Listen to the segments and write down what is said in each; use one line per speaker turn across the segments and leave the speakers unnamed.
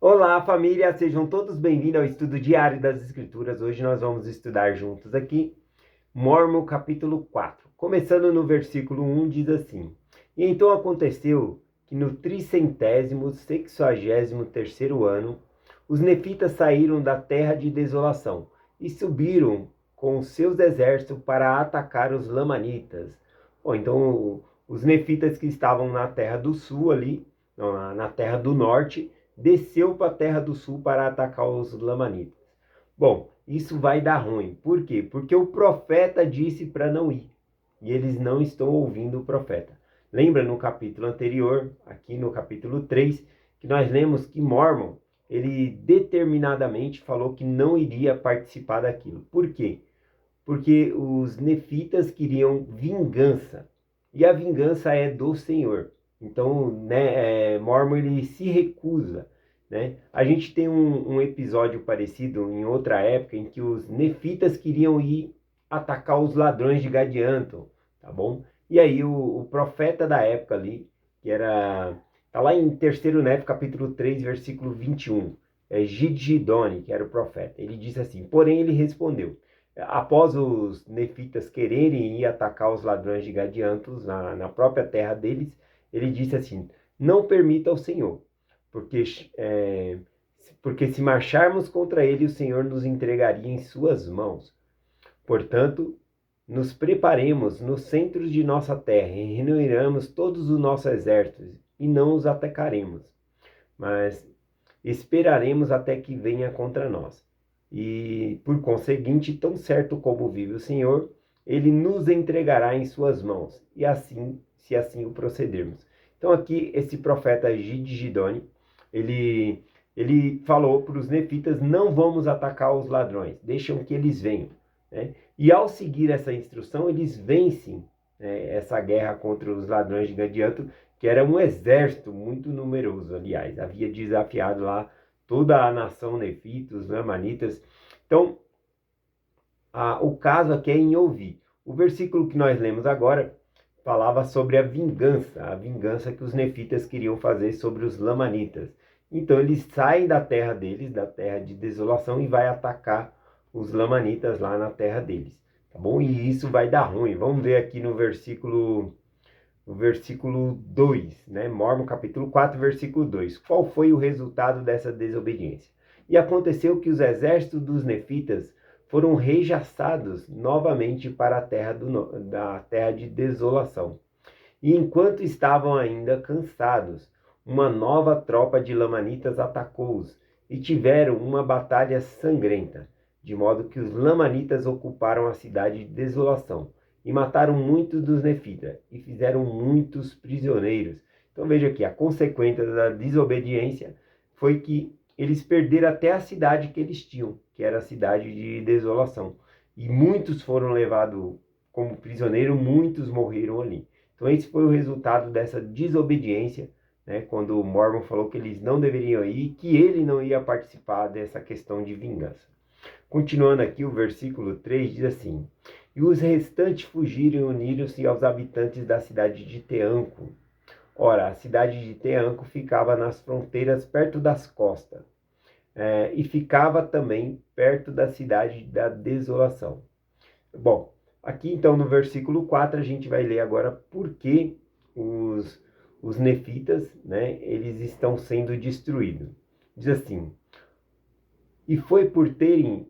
Olá, família! Sejam todos bem-vindos ao estudo diário das Escrituras. Hoje nós vamos estudar juntos aqui Mórmon capítulo 4. Começando no versículo 1, diz assim: E então aconteceu que no 363º ano, os nefitas saíram da terra de desolação e subiram com os seus exércitos para atacar os lamanitas. Bom, então os nefitas que estavam na terra do sul ali, não, na terra do norte, desceu para a terra do sul para atacar os lamanitas. Bom, isso vai dar ruim. Por quê? Porque o profeta disse para não ir. E eles não estão ouvindo o profeta. Lembra no capítulo anterior, aqui no capítulo 3, que nós lemos que Mórmon, ele determinadamente falou que não iria participar daquilo. Por quê? Porque os nefitas queriam vingança. E a vingança é do Senhor. Então, Mormon ele se recusa. Né? A gente tem um episódio parecido em outra época em que os nefitas queriam ir atacar os ladrões de Gadianton, tá bom? E aí o profeta da época ali, que era... Está lá em 3º Nefo, capítulo 3, versículo 21. É Gidgidone, que era o profeta. Ele disse assim, porém ele respondeu, após os nefitas quererem ir atacar os ladrões de Gadiantos na própria terra deles, ele disse assim, não permita ao Senhor, porque, porque se marcharmos contra ele, o Senhor nos entregaria em suas mãos. Portanto, nos preparemos nos centros de nossa terra e reuniremos todos os nossos exércitos e não os atacaremos, mas esperaremos até que venha contra nós. E, por conseguinte, tão certo como vive o Senhor, ele nos entregará em suas mãos, e assim, se assim o procedermos. Então aqui, esse profeta Gidgidone, ele falou para os nefitas, não vamos atacar os ladrões, deixam que eles venham. Né? E ao seguir essa instrução, eles vencem, né, essa guerra contra os ladrões de Gadianto, que era um exército muito numeroso, aliás, havia desafiado lá toda a nação nefita, os lamanitas. Então, o caso aqui é em ouvir. O versículo que nós lemos agora falava sobre a vingança que os nefitas queriam fazer sobre os lamanitas. Então eles saem da terra deles, da terra de desolação, e vai atacar os lamanitas lá na terra deles. Tá bom? E isso vai dar ruim. Vamos ver aqui no versículo 2, né? Mórmon capítulo 4, versículo 2. Qual foi o resultado dessa desobediência? E aconteceu que os exércitos dos nefitas foram rejaçados novamente para a terra, da terra de desolação. E enquanto estavam ainda cansados, uma nova tropa de lamanitas atacou-os e tiveram uma batalha sangrenta, de modo que os lamanitas ocuparam a cidade de desolação e mataram muitos dos nefitas e fizeram muitos prisioneiros. Então veja aqui, a consequência da desobediência foi que eles perderam até a cidade que eles tinham, que era a cidade de desolação. E muitos foram levados como prisioneiros, muitos morreram ali. Então esse foi o resultado dessa desobediência, né, quando o Mormon falou que eles não deveriam ir, que ele não ia participar dessa questão de vingança. Continuando aqui, o versículo 3 diz assim, e os restantes fugiram e uniram-se aos habitantes da cidade de Teanco. Ora, a cidade de Teanco ficava nas fronteiras perto das costas, e ficava também perto da cidade da desolação. Bom, aqui então no versículo 4 a gente vai ler agora por que os nefitas, né, eles estão sendo destruídos. Diz assim, e foi por terem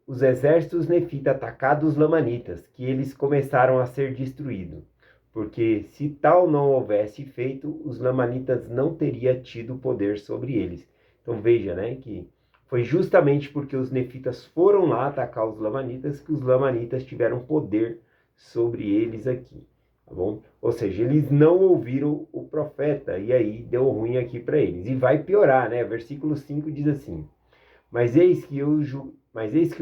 os exércitos nefitas atacado os lamanitas que eles começaram a ser destruídos. Porque se tal não houvesse feito, os lamanitas não teriam tido poder sobre eles. Então veja, né, que foi justamente porque os nefitas foram lá atacar os lamanitas que os lamanitas tiveram poder sobre eles aqui. Tá bom? Ou seja, eles não ouviram o profeta e aí deu ruim aqui para eles. E vai piorar, né? Versículo 5 diz assim, mas eis que os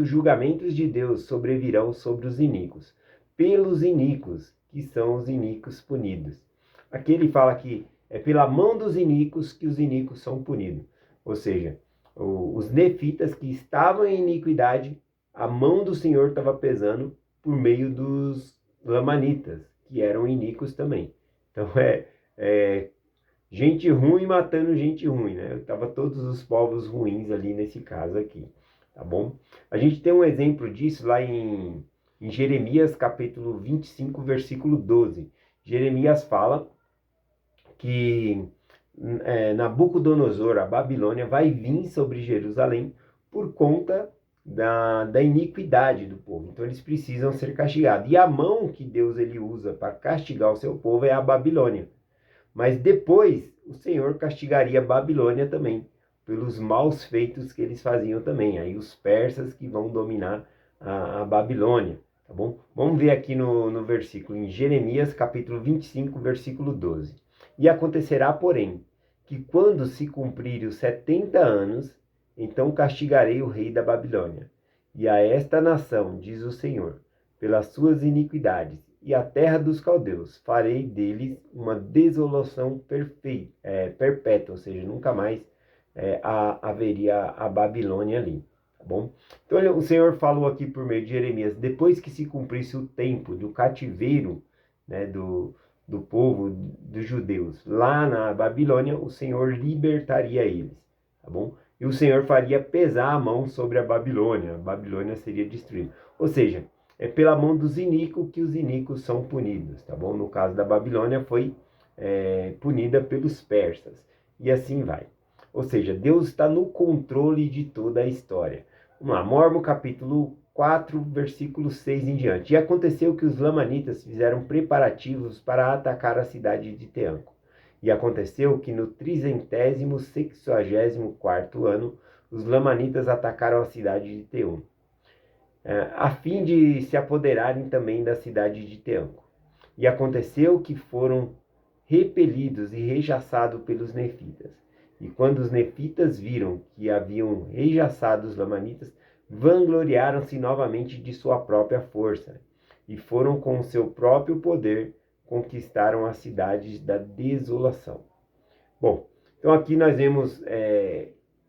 julgamentos de Deus sobrevirão sobre os iníquos, pelos iníquos, que são os iníquos punidos. Aqui ele fala que é pela mão dos iníquos que os iníquos são punidos. Ou seja, os nefitas que estavam em iniquidade, a mão do Senhor estava pesando por meio dos lamanitas, que eram iníquos também. Então gente ruim matando gente ruim, né? Tava todos os povos ruins ali nesse caso aqui, tá bom? A gente tem um exemplo disso lá em Jeremias capítulo 25, versículo 12. Jeremias fala que Nabucodonosor, a Babilônia, vai vir sobre Jerusalém por conta da iniquidade do povo. Então eles precisam ser castigados. E a mão que Deus ele usa para castigar o seu povo é a Babilônia. Mas depois o Senhor castigaria a Babilônia também, pelos maus feitos que eles faziam também. Aí os persas que vão dominar a Babilônia, tá bom? Vamos ver aqui no versículo, em Jeremias capítulo 25, versículo 12. E acontecerá, porém, que quando se cumprirem os 70 anos, então castigarei o rei da Babilônia. E a esta nação, diz o Senhor, pelas suas iniquidades, e a terra dos caldeus, farei deles uma desolação perpétua, ou seja, nunca mais haveria a Babilônia ali, tá bom? Então o Senhor falou aqui por meio de Jeremias, depois que se cumprisse o tempo do cativeiro, né, do povo dos judeus lá na Babilônia, o Senhor libertaria eles, tá bom? E o Senhor faria pesar a mão sobre a Babilônia seria destruída. Ou seja, é pela mão dos iníquos que os iníquos são punidos, tá bom? No caso da Babilônia foi punida pelos persas, e assim vai. Ou seja, Deus está no controle de toda a história. Vamos lá, Mormon capítulo 4, versículo 6 em diante. E aconteceu que os lamanitas fizeram preparativos para atacar a cidade de Teanco. E aconteceu que no 364º ano, os lamanitas atacaram a cidade de Teum, a fim de se apoderarem também da cidade de Teanco. E aconteceu que foram repelidos e rechaçados pelos nefitas. E quando os nefitas viram que haviam rechaçado os lamanitas, vangloriaram-se novamente de sua própria força, e foram com o seu próprio poder conquistaram as cidades da desolação. Bom, então aqui nós vemos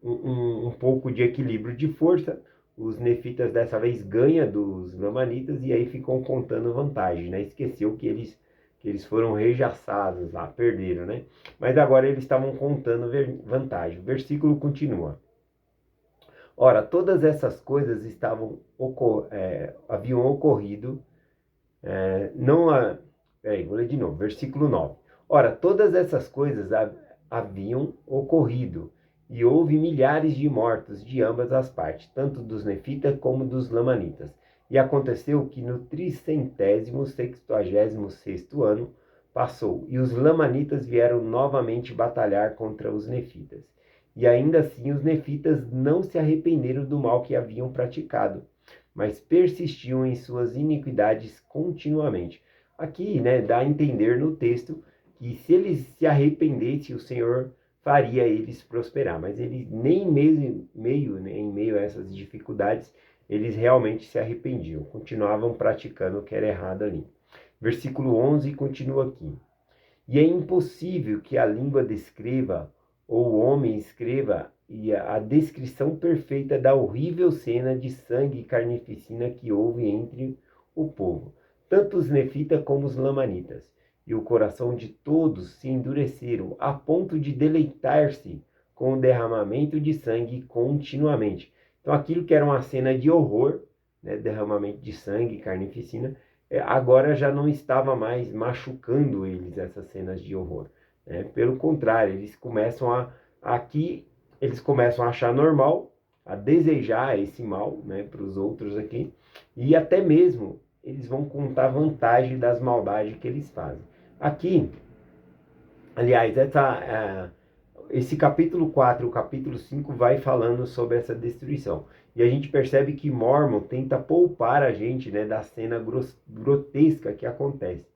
um pouco de equilíbrio de força. Os nefitas dessa vez ganham dos lamanitas e aí ficam contando vantagem, né? Esqueceu que eles foram rechaçados lá, perderam, né? Mas agora eles estavam contando vantagem. O versículo continua. Ora, todas essas coisas haviam ocorrido, vou ler de novo, versículo 9. Ora, todas essas coisas haviam ocorrido, e houve milhares de mortos de ambas as partes, tanto dos nefitas como dos lamanitas. E aconteceu que no 366º ano passou, e os lamanitas vieram novamente batalhar contra os nefitas. E ainda assim os nefitas não se arrependeram do mal que haviam praticado, mas persistiam em suas iniquidades continuamente. Aqui, né, dá a entender no texto que se eles se arrependessem, o Senhor faria eles prosperar. Mas eles nem em meio a essas dificuldades, eles realmente se arrependiam, continuavam praticando o que era errado ali. Versículo 11 continua aqui. E é impossível que a língua descreva, ou o homem escreva, e a descrição perfeita da horrível cena de sangue e carnificina que houve entre o povo, tanto os nefitas como os lamanitas. E o coração de todos se endureceram, a ponto de deleitar-se com o derramamento de sangue continuamente. Então aquilo que era uma cena de horror, né, derramamento de sangue, carnificina, agora já não estava mais machucando eles, essas cenas de horror. Né? Pelo contrário, eles começam a achar normal, a desejar esse mal, né, para os outros aqui, e até mesmo eles vão contar vantagem das maldades que eles fazem. Aqui, aliás, esse capítulo 4 e o capítulo 5 vai falando sobre essa destruição. E a gente percebe que Mormon tenta poupar a gente, né, da cena grotesca que acontece.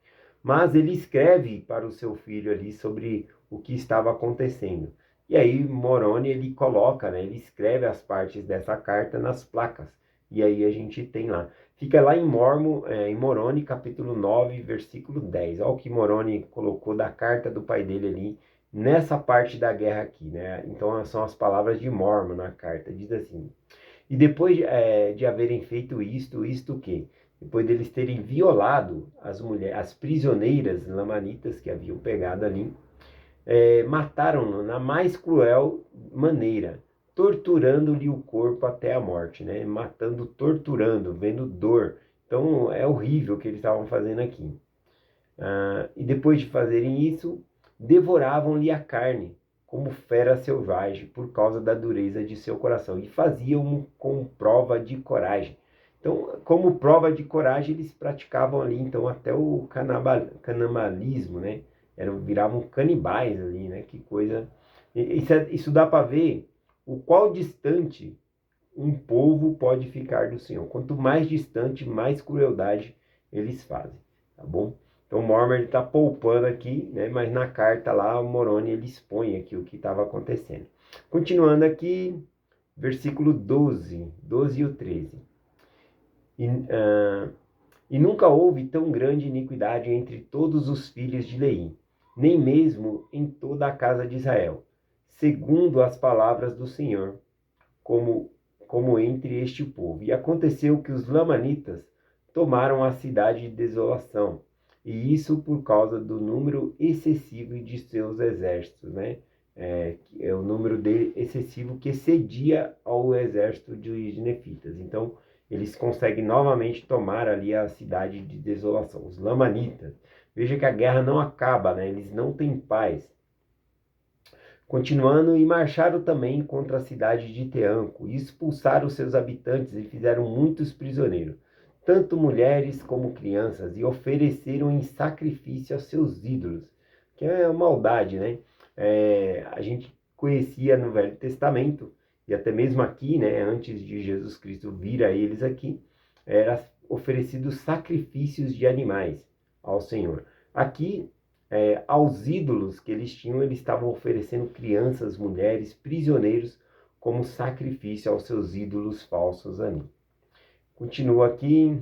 Mas ele escreve para o seu filho ali sobre o que estava acontecendo. E aí Moroni ele coloca, né, ele escreve as partes dessa carta nas placas. E aí a gente tem lá. Fica lá em Moroni, capítulo 9, versículo 10. Olha o que Moroni colocou da carta do pai dele ali, nessa parte da guerra aqui, né? Então são as palavras de Mormon na carta. Diz assim: e depois de haverem feito isto o quê? Depois deles terem violado as prisioneiras lamanitas que haviam pegado ali, mataram-no na mais cruel maneira, torturando-lhe o corpo até a morte, né? Matando, torturando, vendo dor. Então é horrível o que eles estavam fazendo aqui. E depois de fazerem isso, devoravam-lhe a carne, como fera selvagem, por causa da dureza de seu coração, e faziam com prova de coragem. Então, como prova de coragem, eles praticavam ali, então, até o canibalismo, né? Viravam canibais ali, né? Que coisa... Isso dá para ver o qual distante um povo pode ficar do Senhor. Quanto mais distante, mais crueldade eles fazem, tá bom? Então o Mormon está poupando aqui, né? Mas na carta lá, o Moroni ele expõe aqui o que estava acontecendo. Continuando aqui, versículo 12 e o 13. E nunca houve tão grande iniquidade entre todos os filhos de Leí, nem mesmo em toda a casa de Israel, segundo as palavras do Senhor, como entre este povo. E aconteceu que os lamanitas tomaram a cidade de desolação, e isso por causa do número excessivo de seus exércitos, né? É o número excessivo que excedia ao exército dos nefitas. Então, eles conseguem novamente tomar ali a cidade de desolação. Os lamanitas. Veja que a guerra não acaba, né? Eles não têm paz. Continuando, e marcharam também contra a cidade de Teanco, e expulsaram seus habitantes e fizeram muitos prisioneiros, tanto mulheres como crianças, e ofereceram em sacrifício aos seus ídolos, que é uma maldade, né? A gente conhecia no Velho Testamento, e até mesmo aqui, né, antes de Jesus Cristo vir a eles aqui, era oferecido sacrifícios de animais ao Senhor. Aqui, aos ídolos que eles tinham, eles estavam oferecendo crianças, mulheres, prisioneiros, como sacrifício aos seus ídolos falsos ali. Continua aqui,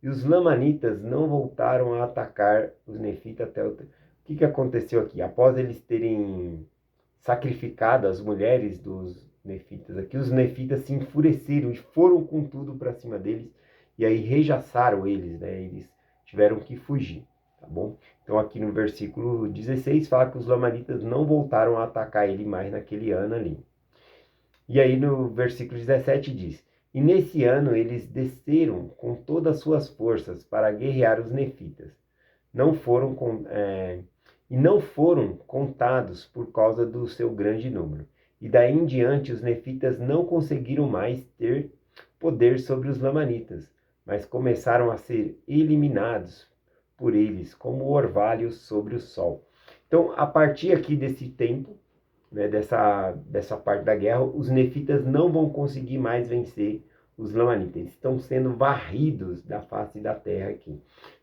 e os lamanitas não voltaram a atacar os nefitas até o... O que aconteceu aqui? Após eles terem sacrificado as mulheres dos nefitas aqui, os nefitas se enfureceram e foram com tudo para cima deles, e aí rejaçaram eles, né? Eles tiveram que fugir, tá bom? Então aqui no versículo 16 fala que os lamanitas não voltaram a atacar ele mais naquele ano ali. E aí no versículo 17 diz: e nesse ano eles desceram com todas as suas forças para guerrear os nefitas. Não foram contados por causa do seu grande número. E daí em diante os nefitas não conseguiram mais ter poder sobre os lamanitas, mas começaram a ser eliminados por eles, como orvalhos sobre o sol. Então, a partir aqui desse tempo, né, dessa parte da guerra, os nefitas não vão conseguir mais vencer os lamanitas. Eles estão sendo varridos da face da terra aqui.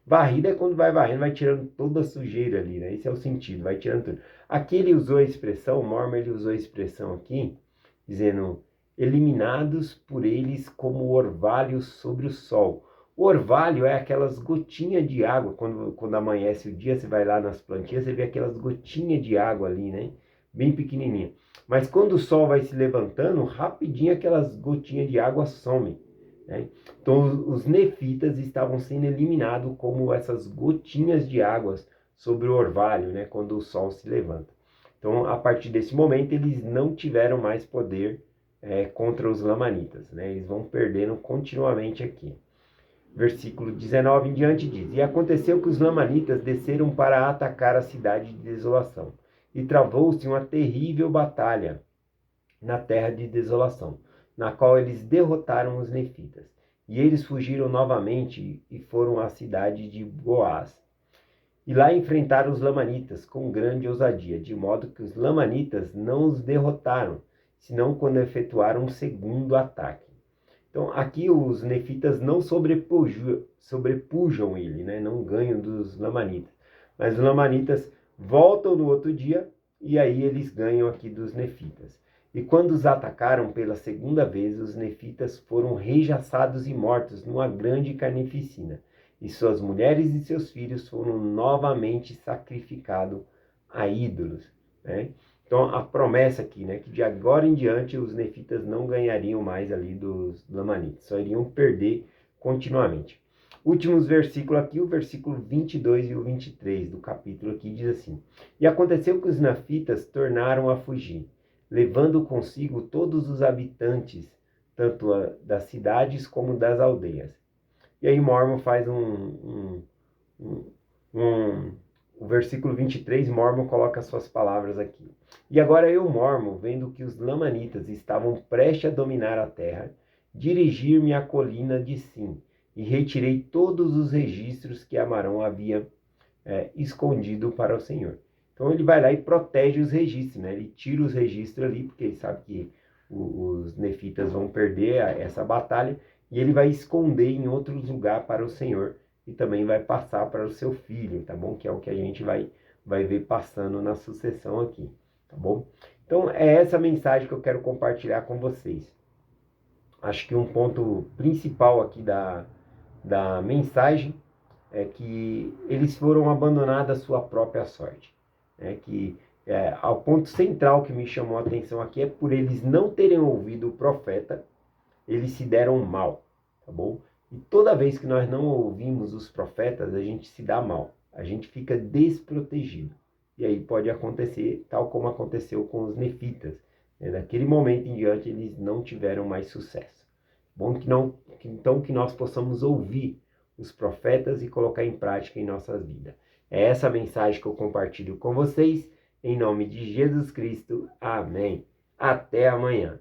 Varrida é quando vai varrendo, vai tirando toda a sujeira ali, né? Esse é o sentido, vai tirando tudo. Aqui ele usou a expressão, o Mormon ele usou a expressão aqui, dizendo, eliminados por eles como orvalhos sobre o sol. O orvalho é aquelas gotinhas de água, quando amanhece o dia, você vai lá nas plantinhas, você vê aquelas gotinhas de água ali, né? Bem pequenininha. Mas quando o sol vai se levantando, rapidinho aquelas gotinhas de água somem, né? Então os nefitas estavam sendo eliminados como essas gotinhas de águas sobre o orvalho, né? Quando o sol se levanta. Então a partir desse momento eles não tiveram mais poder contra os lamanitas, né? Eles vão perdendo continuamente aqui. Versículo 19 em diante diz: e aconteceu que os lamanitas desceram para atacar a cidade de desolação, e travou-se uma terrível batalha na terra de desolação, na qual eles derrotaram os nefitas. E eles fugiram novamente e foram à cidade de Boaz. E lá enfrentaram os lamanitas com grande ousadia, de modo que os lamanitas não os derrotaram, senão quando efetuaram um segundo ataque. Então aqui os nefitas não sobrepujam ele, né? Não ganham dos lamanitas. Mas os lamanitas voltam no outro dia e aí eles ganham aqui dos nefitas. E quando os atacaram pela segunda vez, os nefitas foram rejaçados e mortos numa grande carnificina. E suas mulheres e seus filhos foram novamente sacrificados a ídolos, né? Então a promessa aqui, né, que de agora em diante os nefitas não ganhariam mais ali dos lamanitas, só iriam perder continuamente. Últimos versículos aqui, o versículo 22 e o 23 do capítulo aqui diz assim: E aconteceu que os nefitas tornaram a fugir, levando consigo todos os habitantes, tanto das cidades como das aldeias. E aí Mormon faz o versículo 23, Mormon coloca as suas palavras aqui. E agora eu, Mormon, vendo que os lamanitas estavam prestes a dominar a terra, dirigir-me à colina de Sim, e retirei todos os registros que Amarão havia escondido para o Senhor. Então ele vai lá e protege os registros, né? Ele tira os registros ali, porque ele sabe que os nefitas vão perder essa batalha, e ele vai esconder em outro lugar para o Senhor, e também vai passar para o seu filho, tá bom? Que é o que a gente vai ver passando na sucessão aqui, tá bom? Então é essa mensagem que eu quero compartilhar com vocês. Acho que um ponto principal aqui da mensagem é que eles foram abandonados à sua própria sorte. Ao ponto central que me chamou a atenção aqui é por eles não terem ouvido o profeta, eles se deram mal, tá bom? E toda vez que nós não ouvimos os profetas, a gente se dá mal, a gente fica desprotegido. E aí pode acontecer, tal como aconteceu com os nefitas. Daquele momento em diante, eles não tiveram mais sucesso. Bom então que nós possamos ouvir os profetas e colocar em prática em nossas vidas. É essa mensagem que eu compartilho com vocês, em nome de Jesus Cristo. Amém. Até amanhã.